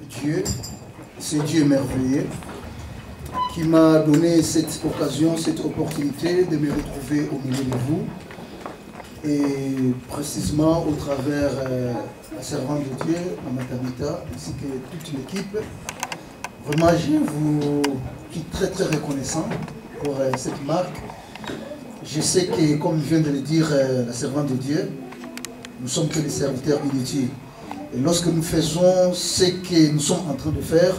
Dieu, ce Dieu merveilleux, qui m'a donné cette occasion, cette opportunité de me retrouver au milieu de vous, et précisément au travers la servante de Dieu, Mme Tabitha, ainsi que toute l'équipe. Vraiment, je vous suis très très reconnaissant pour cette marque. Je sais que, comme vient de le dire la servante de Dieu, nous sommes que des serviteurs inutiles. Et lorsque nous faisons ce que nous sommes en train de faire,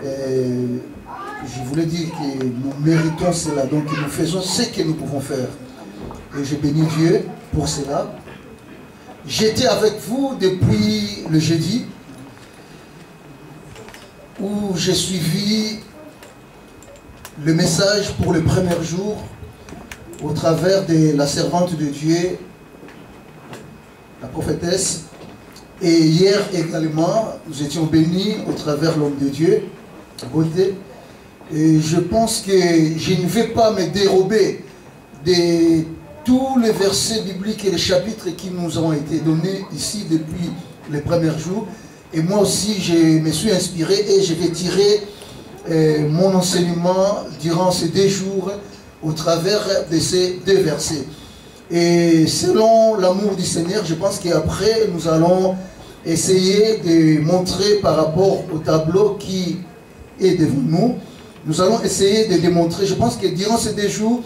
je voulais dire que nous méritons cela, donc nous faisons ce que nous pouvons faire. Et je bénis Dieu pour cela. J'étais avec vous depuis le jeudi, où j'ai suivi le message pour le premier jour au travers de la servante de Dieu, la prophétesse. Et hier également, nous étions bénis au travers l'homme de Dieu, Beauté. Et je pense que je ne vais pas me dérober de tous les versets bibliques et les chapitres qui nous ont été donnés ici depuis les premiers jours. Et moi aussi, je me suis inspiré et je vais tirer mon enseignement durant ces 2 jours au travers de ces 2 versets. Et selon l'amour du Seigneur, je pense qu'après, nous allons essayer de montrer par rapport au tableau qui est devant nous. Nous allons essayer de démontrer, je pense que durant ces 2 jours,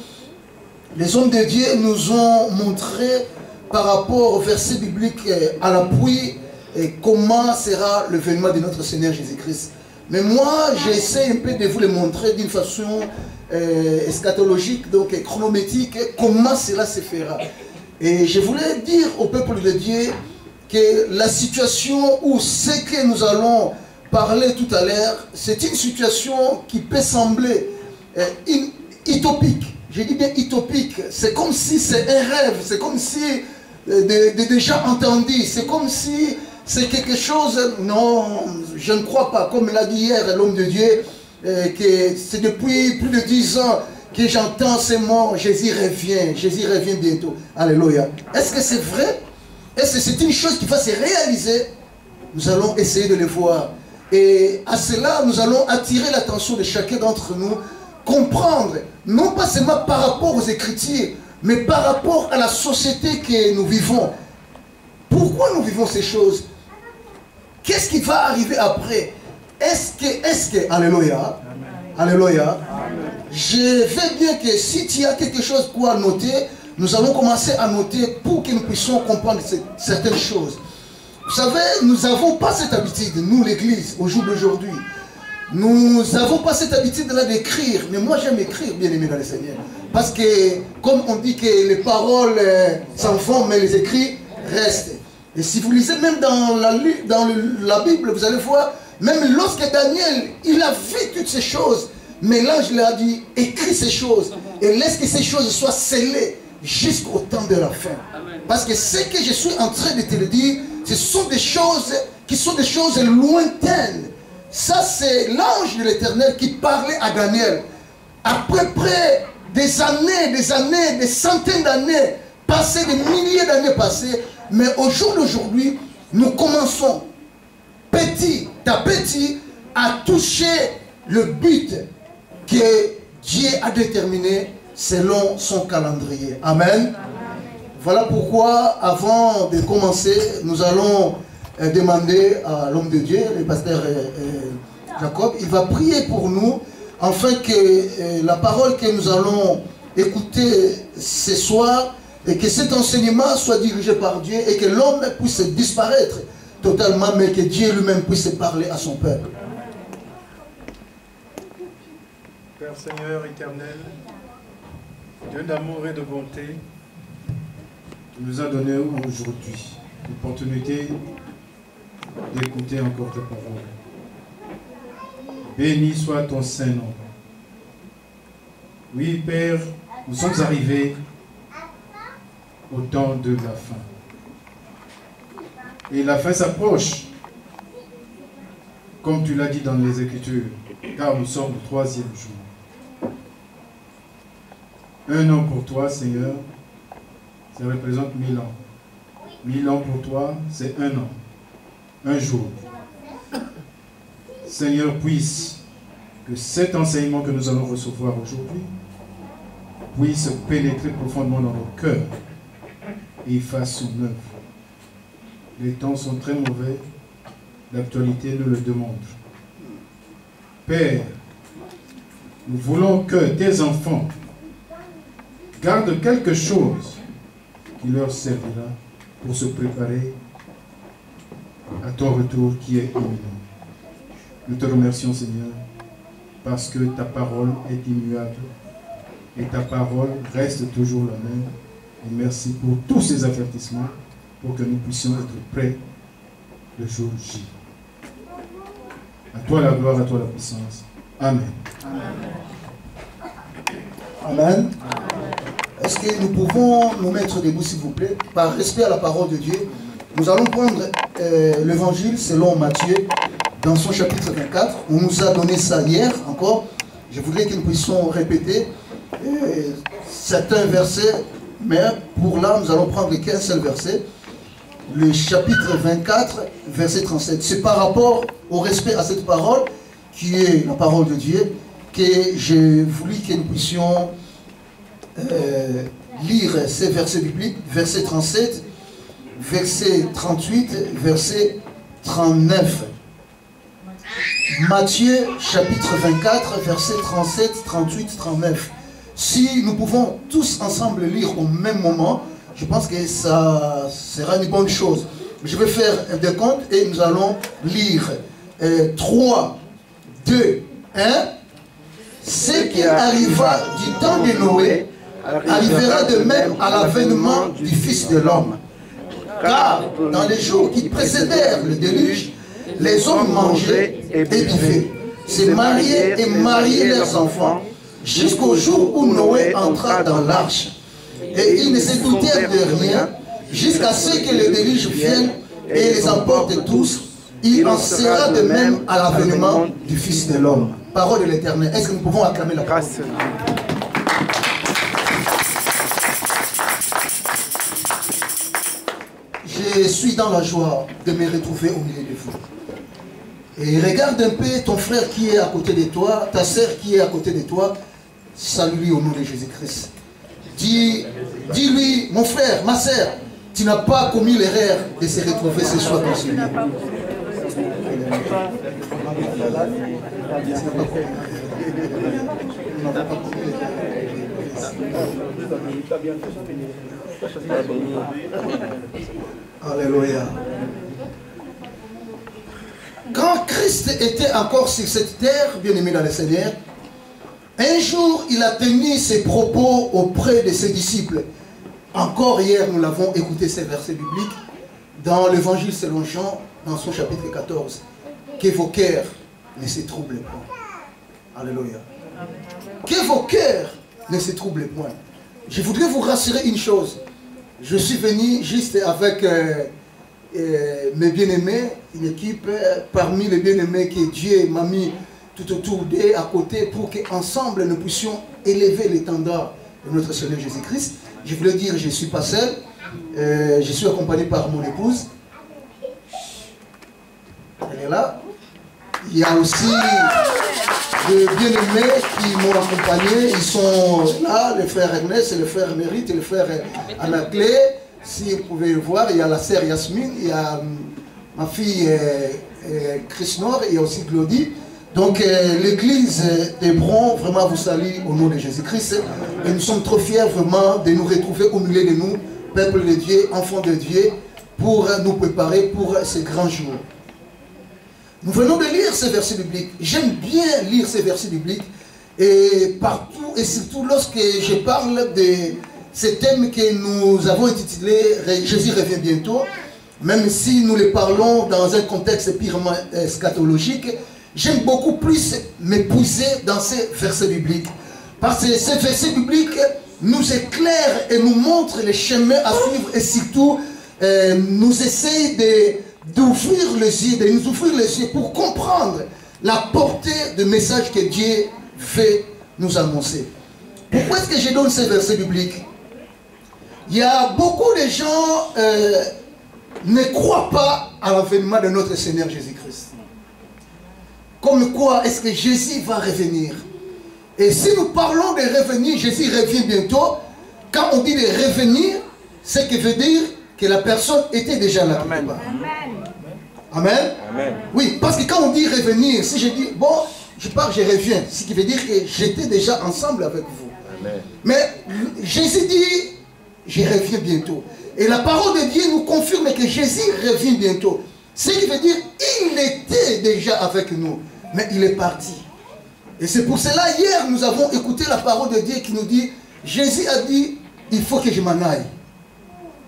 les hommes de Dieu nous ont montré par rapport au verset biblique à l'appui comment sera le vènement de notre Seigneur Jésus-Christ. Mais moi, j'essaie un peu de vous le montrer d'une façon eschatologique, donc chronométrique, comment cela se fera. Et je voulais dire au peuple de Dieu que la situation ou ce que nous allons parler tout à l'heure, c'est une situation qui peut sembler utopique. Je dis bien utopique. C'est comme si c'est un rêve, c'est comme si déjà entendu, c'est comme si c'est quelque chose. Non, je ne crois pas, comme l'a dit hier l'homme de Dieu, que c'est depuis plus de 10 ans que j'entends ces mots, Jésus revient bientôt. Alléluia. Est-ce que c'est vrai? Est-ce que c'est une chose qui va se réaliser? Nous allons essayer de le voir. Et à cela, nous allons attirer l'attention de chacun d'entre nous, comprendre, non pas seulement par rapport aux Écritures, mais par rapport à la société que nous vivons. Pourquoi nous vivons ces choses? Qu'est-ce qui va arriver après? Est-ce que, alléluia, alléluia, je veux bien que si tu as quelque chose quoi noter, nous allons commencer à noter pour que nous puissions comprendre certaines choses. Vous savez, nous n'avons pas cette habitude, nous l'église, au jour d'aujourd'hui. Nous n'avons pas cette habitude-là d'écrire. Mais moi j'aime écrire, bien aimé dans le Seigneur. Parce que, comme on dit que les paroles s'en vont, mais les écrits restent. Et si vous lisez même dans la Bible, vous allez voir, même lorsque Daniel, il a vu toutes ces choses, mais l'ange lui a dit, écris ces choses, et laisse que ces choses soient scellées jusqu'au temps de la fin. Parce que ce que je suis en train de te le dire, ce sont des choses qui sont des choses lointaines. Ça, c'est l'ange de l'Éternel qui parlait à Daniel. Après près des années, des centaines d'années passées, des milliers d'années passées, mais au jour d'aujourd'hui, nous commençons petit à petit à toucher le but que Dieu a déterminé selon son calendrier. Amen. Voilà pourquoi, avant de commencer, nous allons demander à l'homme de Dieu, le pasteur Jacob, il va prier pour nous, afin que la parole que nous allons écouter ce soir, et que cet enseignement soit dirigé par Dieu, et que l'homme puisse disparaître totalement, mais que Dieu lui-même puisse parler à son peuple. Père Seigneur éternel, Dieu d'amour et de bonté, tu nous as donné aujourd'hui l'opportunité d'écouter encore ta parole. Béni soit ton Saint-Nom. Oui, Père, nous sommes arrivés au temps de la fin. Et la fin s'approche, comme tu l'as dit dans les Écritures, car nous sommes au 3e jour. 1 an pour toi, Seigneur, ça représente 1000 ans. 1000 ans pour toi, c'est 1 an. Un jour. Seigneur, puisse que cet enseignement que nous allons recevoir aujourd'hui puisse pénétrer profondément dans nos cœurs et fasse son œuvre. Les temps sont très mauvais, l'actualité nous le démontre. Père, nous voulons que tes enfants gardent quelque chose qui leur servira pour se préparer à ton retour qui est imminent. Nous te remercions, Seigneur, parce que ta parole est immuable et ta parole reste toujours la même. Et merci pour tous ces avertissements pour que nous puissions être prêts le jour J. À toi la gloire, à toi la puissance. Amen. Amen. Est-ce que nous pouvons nous mettre debout, s'il vous plaît, par respect à la parole de Dieu? Nous allons prendre l'évangile selon Matthieu, dans son chapitre 24. On nous a donné ça hier encore. Je voudrais que nous puissions répéter certains versets, mais pour là, nous allons prendre qu'un seul verset. Le chapitre 24, verset 37. C'est par rapport au respect à cette parole, qui est la parole de Dieu, que j'ai voulu que nous puissions lire ces versets bibliques, verset 37, verset 38, verset 39. Matthieu chapitre 24, verset 37, 38, 39. Si nous pouvons tous ensemble lire au même moment, je pense que ça sera une bonne chose. Je vais faire un décompte et nous allons lire 3, 2, 1. Ce qui arriva du temps de Noé arrivera de même à l'avènement du Fils de l'homme. Car dans les jours qui précédèrent le déluge, les hommes mangeaient et buvaient, se mariaient et mariaient leurs enfants, jusqu'au jour où Noé entra dans l'arche. Et ils ne se doutèrent de rien, jusqu'à ce que le déluge vienne et les emporte tous. Il en sera de même à l'avènement du Fils de l'homme. Parole de l'Éternel. Est-ce que nous pouvons acclamer la parole? Je suis dans la joie de me retrouver au milieu de vous. Et regarde un peu ton frère qui est à côté de toi, ta sœur qui est à côté de toi. Salue-lui au nom de Jésus-Christ. Dis-lui, mon frère, ma sœur, tu n'as pas commis l'erreur de se retrouver ce soir dans ce lieu. Alléluia. Quand Christ était encore sur cette terre, bien-aimé dans le Seigneur, un jour, il a tenu ses propos auprès de ses disciples. Encore hier, nous l'avons écouté ces versets bibliques dans l'évangile selon Jean, dans son chapitre 14. Que vos cœurs ne se troublent point. Alléluia. Que vos cœurs ne se troublent point. Je voudrais vous rassurer une chose. Je suis venu juste avec mes bien-aimés, une équipe parmi les bien-aimés que Dieu m'a mis tout autour d'eux, à côté, pour qu'ensemble nous puissions élever l'étendard de notre Seigneur Jésus-Christ. Je voulais dire, je ne suis pas seul, je suis accompagné par mon épouse. Elle est là. Il y a aussi des bien-aimés qui m'ont accompagné. Ils sont là, le frère Ernest, le frère Mérite, le frère Anaclé. Si vous pouvez le voir, il y a la sœur Yasmine, il y a ma fille Chris-Nord, il y a aussi Glody. Donc l'église d'Hébron, vraiment vous salue au nom de Jésus-Christ. Et nous sommes trop fiers vraiment de nous retrouver au milieu de nous, peuple de Dieu, enfants de Dieu, pour nous préparer pour ces grands jours. Nous venons de lire ces versets bibliques. J'aime bien lire ces versets bibliques. Et partout, et surtout lorsque je parle de ce thème que nous avons intitulé « Jésus revient bientôt », même si nous le parlons dans un contexte purement eschatologique, j'aime beaucoup plus m'épuiser dans ces versets bibliques. Parce que ces versets bibliques nous éclairent et nous montrent les chemins à suivre et surtout nous essayent d'ouvrir les yeux, de nous ouvrir les yeux pour comprendre la portée du message que Dieu veut nous annoncer. Pourquoi est-ce que je donne ces versets bibliques? Il y a beaucoup de gens ne croient pas à l'avènement de notre Seigneur Jésus-Christ. comme quoi est-ce que Jésus va revenir. Et si nous parlons de revenir, Jésus revient bientôt. Quand on dit de revenir, c'est que veut dire que la personne était déjà là. Amen. Amen. Amen. Oui, parce que quand on dit revenir, si je dis, bon, je pars, je reviens, ce qui veut dire que j'étais déjà ensemble avec vous. Amen. Mais Jésus dit, je reviens bientôt. Et la parole de Dieu nous confirme que Jésus revient bientôt. Ce qui veut dire, il était déjà avec nous, mais il est parti. Et c'est pour cela, hier, nous avons écouté la parole de Dieu qui nous dit, Jésus a dit, il faut que je m'en aille.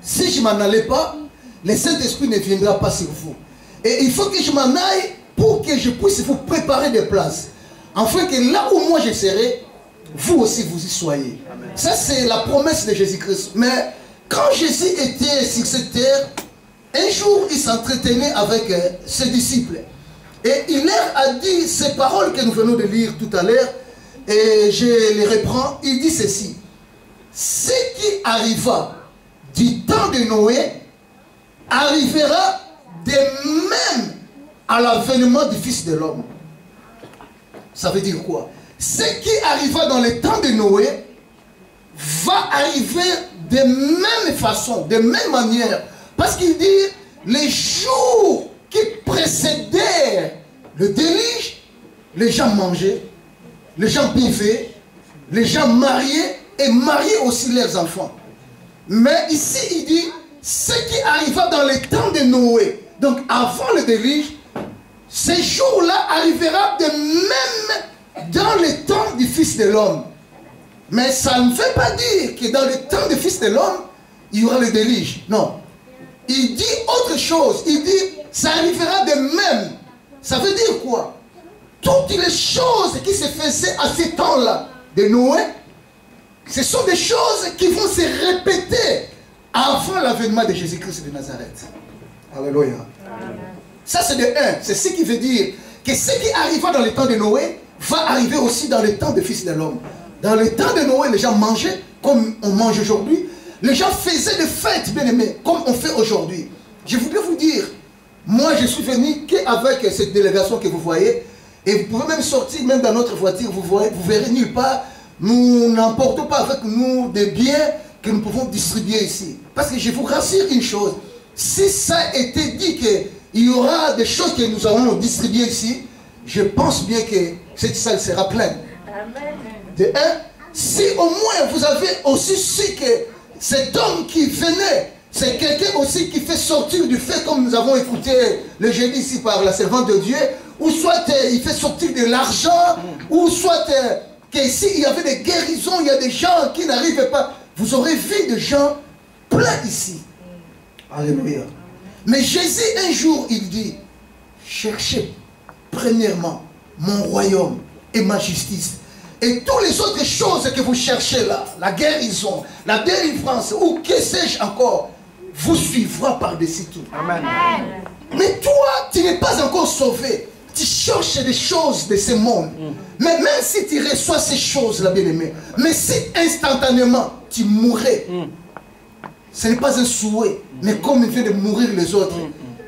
Si je m'en allais pas, le Saint-Esprit ne viendra pas sur vous. Et il faut que je m'en aille pour que je puisse vous préparer des places. Afin que là où moi je serai, vous aussi vous y soyez. Amen. Ça c'est la promesse de Jésus-Christ. Mais quand Jésus était sur cette terre, un jour il s'entretenait avec ses disciples. Et il leur a dit ces paroles que nous venons de lire tout à l'heure. Et je les reprends. Il dit ceci. Ce qui arriva du temps de Noé arrivera de même à l'avènement du Fils de l'homme. Ça veut dire quoi? Ce qui arriva dans le temps de Noé va arriver de même façon, de même manière. Parce qu'il dit, les jours qui précédèrent le déluge, les gens mangeaient, les gens buvaient, les gens mariaient et mariaient aussi leurs enfants. Mais ici, il dit, ce qui arriva dans le temps de Noé, donc avant le déluge, ces jours-là arrivera de même dans le temps du Fils de l'homme. Mais ça ne veut pas dire que dans le temps du Fils de l'homme, il y aura le déluge. Non. Il dit autre chose. Il dit, ça arrivera de même. Ça veut dire quoi? Toutes les choses qui se faisaient à ce temps-là de Noé, ce sont des choses qui vont se répéter avant l'avènement de Jésus-Christ de Nazareth. Alléluia. Ça c'est de un. C'est ce qui veut dire que ce qui arriva dans le temps de Noé va arriver aussi dans le temps du Fils de l'homme. Dans le temps de Noé, les gens mangeaient comme on mange aujourd'hui. Les gens faisaient des fêtes, bien aimés, comme on fait aujourd'hui. Je voudrais vous dire, moi je suis venu qu'avec cette délégation que vous voyez, et vous pouvez même sortir, même dans notre voiture, vous verrez nulle part, nous n'emportons pas avec nous des biens que nous pouvons distribuer ici. Parce que je vous rassure une chose, si ça a été dit qu'il y aura des choses que nous allons distribuer ici, je pense bien que cette salle sera pleine. De un, si au moins vous avez aussi su que cet homme qui venait, c'est quelqu'un aussi qui fait sortir du fait, comme nous avons écouté le jeudi ici par la servante de Dieu, ou soit il fait sortir de l'argent, ou soit qu'ici il y avait des guérisons, il y a des gens qui n'arrivaient pas. Vous aurez vu des gens pleins ici. Alléluia. Mais Jésus un jour il dit, cherchez premièrement mon royaume et ma justice. Et toutes les autres choses que vous cherchez là, la guérison, la délivrance, ou que sais-je encore, vous suivra par-dessus tout. Amen. Mais toi, tu n'es pas encore sauvé. Tu cherches des choses de ce monde. Mais même si tu reçois ces choses-là, bien-aimé, mais si instantanément tu mourrais, ce n'est pas un souhait, mais comme il vient de mourir les autres.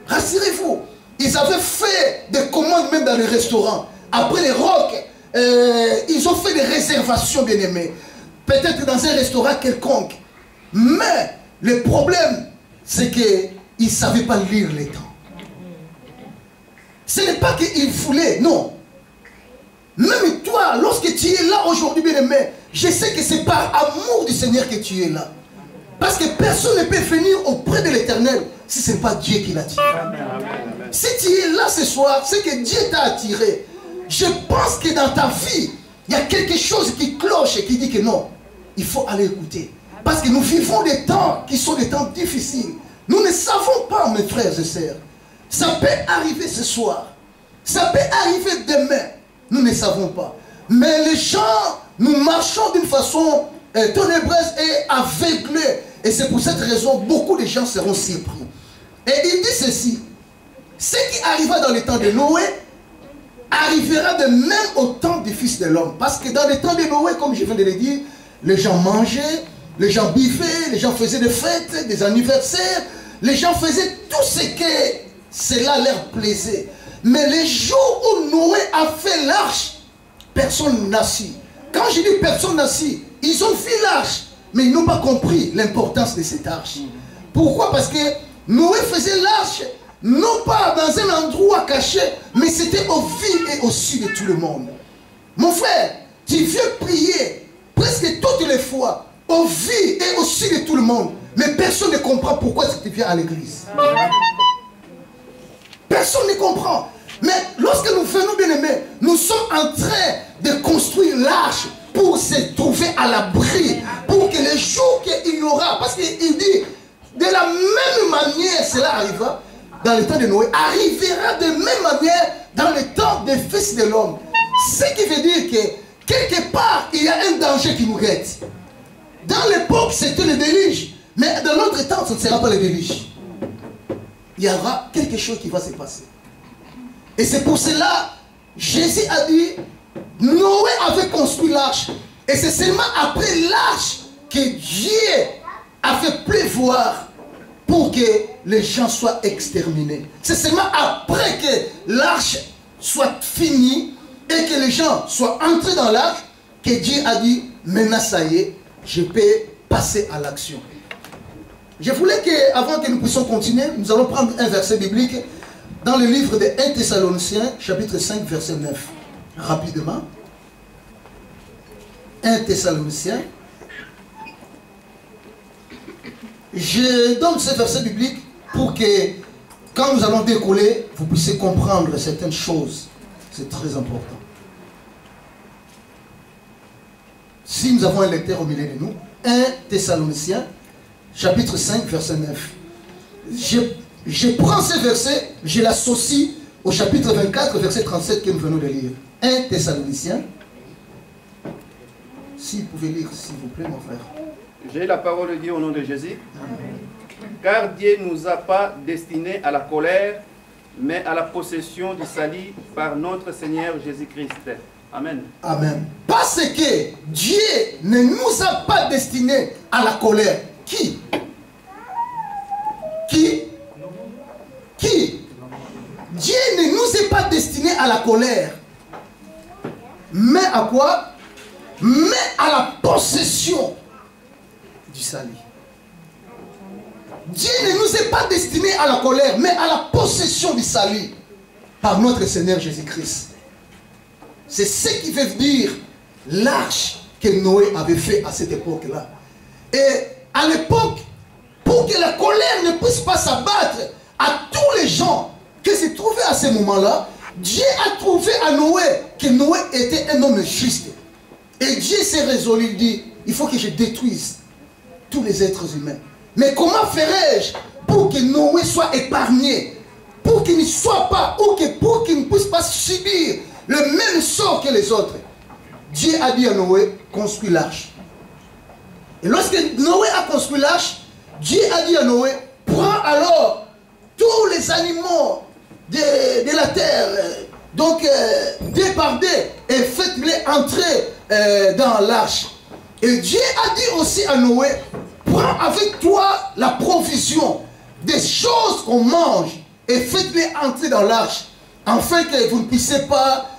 Rassurez-vous, ils avaient fait des commandes même dans les restaurants. Après les rocs, ils ont fait des réservations, bien-aimés. Peut-être dans un restaurant quelconque. Mais le problème, c'est qu'ils ne savaient pas lire les temps. Ce n'est pas qu'ils voulaient, non. Même toi, lorsque tu es là aujourd'hui, bien-aimé, je sais que c'est par amour du Seigneur que tu es là. Parce que personne ne peut venir auprès de l'Éternel si ce n'est pas Dieu qui l'a tiré. Si tu es là ce soir, c'est que Dieu t'a attiré. Je pense que dans ta vie, il y a quelque chose qui cloche et qui dit que non, il faut aller écouter. Parce que nous vivons des temps qui sont des temps difficiles. Nous ne savons pas, mes frères et sœurs. Ça peut arriver ce soir. Ça peut arriver demain. Nous ne savons pas. Mais les gens, nous marchons d'une façon ténébreuse et aveuglée. Et c'est pour cette raison, beaucoup de gens seront surpris. Et il dit ceci. Ce qui arriva dans le temps de Noé, arrivera de même au temps du Fils de l'homme. Parce que dans le temps de Noé, comme je viens de le dire, les gens mangeaient, les gens buvaient, les gens faisaient des fêtes, des anniversaires, les gens faisaient tout ce que cela leur plaisait. Mais les jours où Noé a fait l'arche, personne n'assit. Quand je dis personne n'assit, ils ont fait l'arche, mais ils n'ont pas compris l'importance de cette arche. Pourquoi? Parce que Noé faisait l'arche, non pas dans un endroit caché, mais c'était au vu et au su de tout le monde. Mon frère, tu viens prier presque toutes les fois, au vu et au su de tout le monde, mais personne ne comprend pourquoi tu viens à l'église. Personne ne comprend. Mais lorsque nous venons, bien aimés, nous sommes en train de construire l'arche pour se trouver à l'abri, pour que les jours qu'il y aura, parce qu'il dit, de la même manière cela arrivera dans le temps de Noé, arrivera de même manière dans le temps des fils de l'homme. Ce qui veut dire que quelque part, il y a un danger qui nous guette. Dans l'époque, c'était le déluge, mais dans notre temps, ce ne sera pas le déluge. Il y aura quelque chose qui va se passer. Et c'est pour cela, Jésus a dit, Noé avait construit l'arche. Et c'est seulement après l'arche que Dieu a fait pleuvoir pour que les gens soient exterminés. C'est seulement après que l'arche soit finie et que les gens soient entrés dans l'arche que Dieu a dit, maintenant ça y est, je peux passer à l'action. Je voulais qu'avant que nous puissions continuer, nous allons prendre un verset biblique dans le livre de 1 Thessaloniciens, chapitre 5, verset 9. Rapidement. 1 Thessaloniciens. Je donne ce verset biblique pour que, quand nous allons décoller, vous puissiez comprendre certaines choses. C'est très important. Si nous avons un lecteur au milieu de nous, 1 Thessaloniciens, chapitre 5, verset 9. Je prends ce verset, je l'associe au chapitre 24, verset 37 que nous venons de lire. 1 Thessaloniciens. Si vous pouvez lire, s'il vous plaît, mon frère. J'ai la parole de Dieu au nom de Jésus. Car Dieu ne nous a pas destinés à la colère, mais à la possession du salut par notre Seigneur Jésus-Christ. Amen. Amen. Parce que Dieu ne nous a pas destinés à la colère. Qui? Qui? Qui? Dieu ne nous est pas destiné à la colère. Mais à quoi? Mais à la possession du salut. Dieu ne nous est pas destiné à la colère, mais à la possession du salut par notre Seigneur Jésus-Christ. C'est ce qui veut dire l'arche que Noé avait fait à cette époque-là. Et à l'époque, pour que la colère ne puisse pas s'abattre à tous les gens qui se trouvaient à ce moment-là, Dieu a trouvé à Noé que Noé était un homme juste. Et Dieu s'est résolu, il dit, il faut que je détruise tous les êtres humains. Mais comment ferais-je pour que Noé soit épargné, pour qu'il ne soit pas, ou pour qu'il ne puisse pas subir le même sort que les autres? Dieu a dit à Noé, construis l'arche. Et lorsque Noé a construit l'arche, Dieu a dit à Noé, prends alors tous les animaux de la terre, donc deux par deux, et faites-les entrer dans l'arche. Et Dieu a dit aussi à Noé, prends avec toi la provision des choses qu'on mange et faites-les entrer dans l'arche, afin que vous ne puissiez pas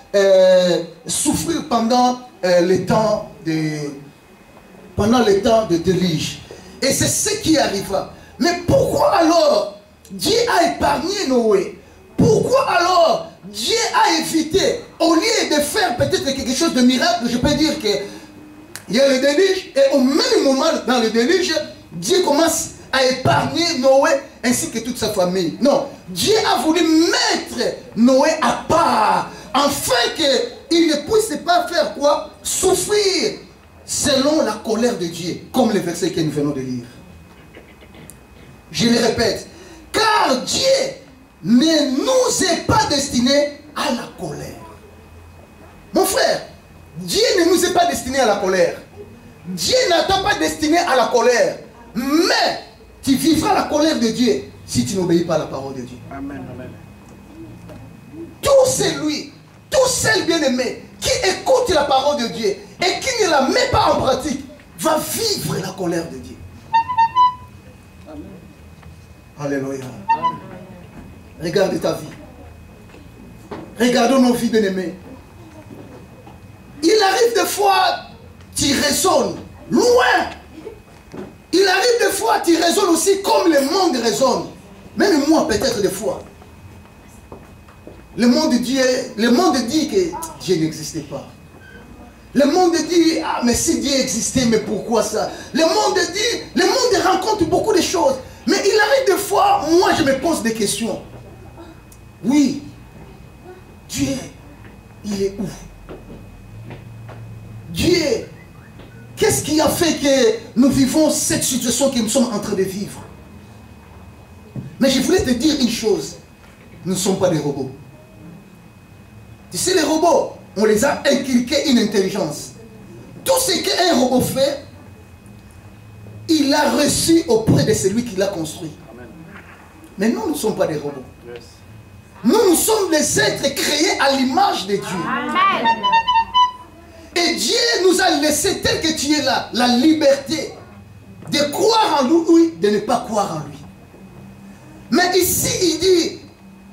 souffrir pendant les temps de déluge. Et c'est ce qui arriva. Mais pourquoi alors Dieu a épargné Noé? Pourquoi alors Dieu a évité, au lieu de faire peut-être quelque chose de miracle, je peux dire que il y a le déluge, et au même moment dans le déluge, Dieu commence à épargner Noé ainsi que toute sa famille. Non, Dieu a voulu mettre Noé à part, afin qu'il ne puisse pas faire quoi? Souffrir selon la colère de Dieu, comme le verset que nous venons de lire. Je le répète, car Dieu ne nous est pas destiné à la colère. Mon frère, Dieu ne nous est pas destiné à la colère. Dieu n'a pas destiné à la colère. Mais tu vivras la colère de Dieu si tu n'obéis pas à la parole de Dieu. Amen, amen. Tout celui, tout seul bien-aimé qui écoute la parole de Dieu et qui ne la met pas en pratique va vivre la colère de Dieu. Amen. Alléluia. Regarde ta vie. Regardons nos vies, bien-aimés. arrive des fois, tu raisonnes loin. Il arrive des fois, tu raisonnes aussi comme le monde raisonne. Même moi, peut-être des fois. Le monde dit que Dieu n'existait pas. Le monde dit, ah, mais si Dieu existait, mais pourquoi ça? Le monde rencontre beaucoup de choses. Mais il arrive des fois, moi je me pose des questions. Oui, Dieu, il est où? Dieu, qu'est-ce qui a fait que nous vivons cette situation que nous sommes en train de vivre? Mais je voulais te dire une chose. Nous ne sommes pas des robots. Tu sais, les robots, on les a inculqué une intelligence. Tout ce qu'un robot fait, il l'a reçu auprès de celui qui l'a construit. Amen. Mais nous, nous ne sommes pas des robots. Yes. Nous sommes les êtres créés à l'image de Dieu. Amen. Et Dieu nous a laissé tel que tu es là, la liberté de croire en lui, de ne pas croire en lui. Mais ici, il dit,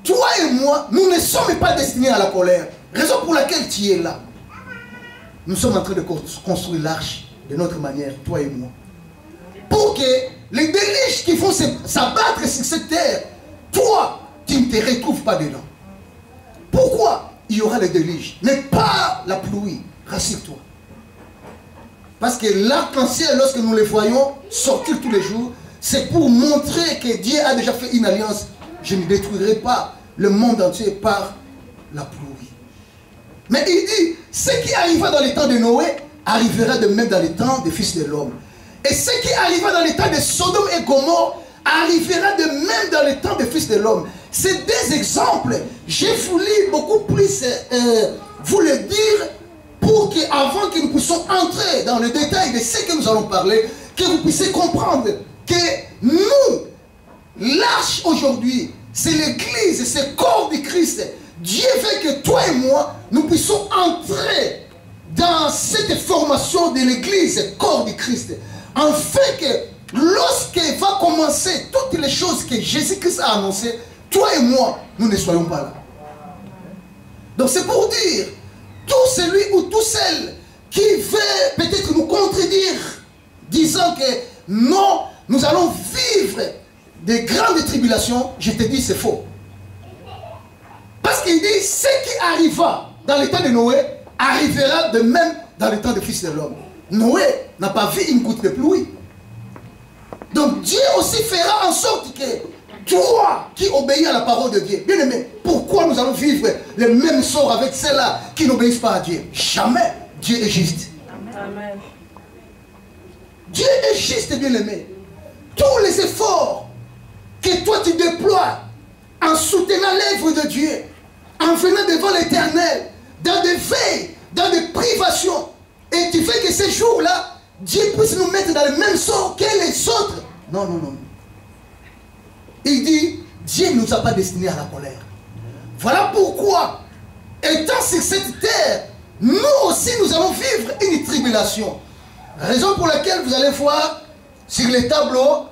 toi et moi, nous ne sommes pas destinés à la colère. Raison pour laquelle tu es là. Nous sommes en train de construire l'arche de notre manière, toi et moi. Pour que les déluges qui vont s'abattre sur cette terre, toi, tu ne te retrouves pas dedans. Pourquoi il y aura les déluges, mais pas la pluie? Rassure-toi. Parce que l'arc-en-ciel, lorsque nous les voyons sortir tous les jours, c'est pour montrer que Dieu a déjà fait une alliance. Je ne détruirai pas le monde entier par la pluie. Mais il dit, ce qui arriva dans les temps de Noé, arrivera de même dans les temps des fils de l'homme. Et ce qui arriva dans les temps de Sodome et Gomorrhe, arrivera de même dans les temps des fils de l'homme. C'est des exemples. J'ai voulu beaucoup plus vous le dire pour qu'avant que nous puissions entrer dans le détail de ce que nous allons parler, que vous puissiez comprendre que nous, l'arche aujourd'hui, c'est l'église, c'est le corps du Christ. Dieu veut que toi et moi, nous puissions entrer dans cette formation de l'église, corps du Christ. En fait que lorsqu'il va commencer toutes les choses que Jésus-Christ a annoncées, toi et moi, nous ne soyons pas là. Donc c'est pour dire, tout celui ou tout celle qui veut peut-être nous contredire, disant que non, nous allons vivre des grandes tribulations, je te dis c'est faux. Parce qu'il dit, ce qui arriva dans le temps de Noé, arrivera de même dans le temps des fils de l'homme. Noé n'a pas vu une goutte de pluie. Donc Dieu aussi fera en sorte que toi qui obéis à la parole de Dieu, bien aimé, pourquoi nous allons vivre le même sort avec ceux-là qui n'obéissent pas à Dieu? Jamais. Dieu est juste. Amen. Dieu est juste, bien aimé. Tous les efforts que toi tu déploies en soutenant l'œuvre de Dieu, en venant devant l'Éternel, dans des veilles, dans des privations, et tu fais que ces jours-là, Dieu puisse nous mettre dans le même sort que les autres. Non, non, non. Il dit, Dieu ne nous a pas destinés à la colère. Voilà pourquoi, étant sur cette terre, nous aussi nous allons vivre une tribulation. Raison pour laquelle vous allez voir sur les tableaux,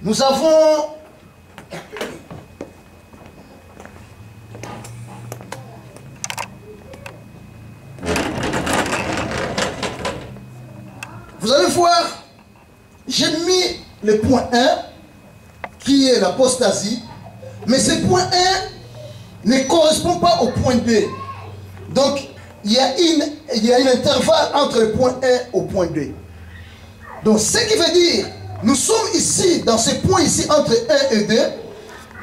nous avons vous allez voir, j'ai mis le point 1 qui est l'apostasie, mais ce point 1 ne correspond pas au point 2. Donc, il y a un intervalle entre le point 1 et le point 2. Donc, ce qui veut dire, nous sommes ici, dans ce point ici, entre 1 et 2.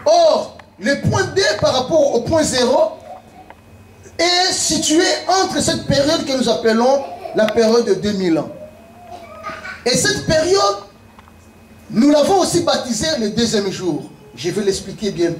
Or, le point 2 par rapport au point 0 est situé entre cette période que nous appelons la période de 2000 ans. Et cette période, nous l'avons aussi baptisée le deuxième jour. Je vais l'expliquer bien